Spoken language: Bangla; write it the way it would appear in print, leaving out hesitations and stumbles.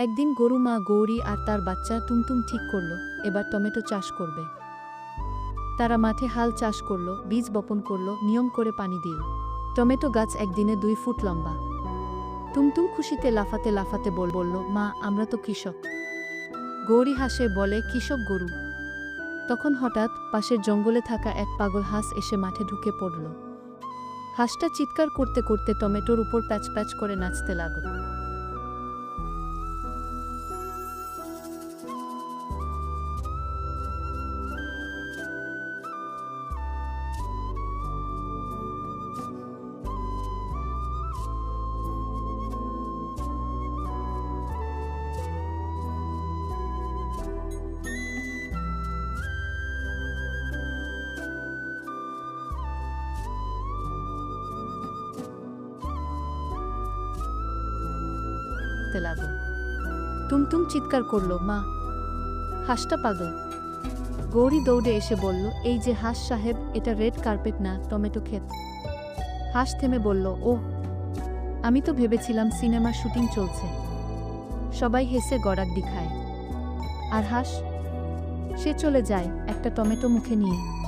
একদিন গরু মা গৌরী আর তার বাচ্চা টুমটুম ঠিক করল এবার টমেটো চাষ করবে। তারা মাঠে হাল চাষ করল, বীজ বপন করল, নিয়ম করে পানি দিল। টমেটো গাছ একদিনে 2 ফুট লম্বা। টুমটুম খুশিতে লাফাতে লাফাতে বলল, মা আমরা তো কৃষক। গৌরী হাসে বলে, কৃষক গরু? তখন হঠাৎ পাশের জঙ্গলে থাকা এক পাগল হাঁস এসে মাঠে ঢুকে পড়ল। হাঁসটা চিৎকার করতে করতে টমেটোর উপর প্যাচ প্যাচ করে নাচতে লাগল। লাগল। টুমটুম চিৎকার করল, মা হাঁসটা পাগল। গৌরী দৌড়ে এসে বলল, এই যে হাঁস সাহেব, এটা রেড কার্পেট না, টমেটো ক্ষেত। হাঁস থেমে বলল, ও আমি তো ভেবেছিলাম সিনেমার শুটিং চলছে। সবাই হেসে গড়াগডি খায়। আর হাঁস? সে চলে যায় একটা টমেটো মুখে নিয়ে।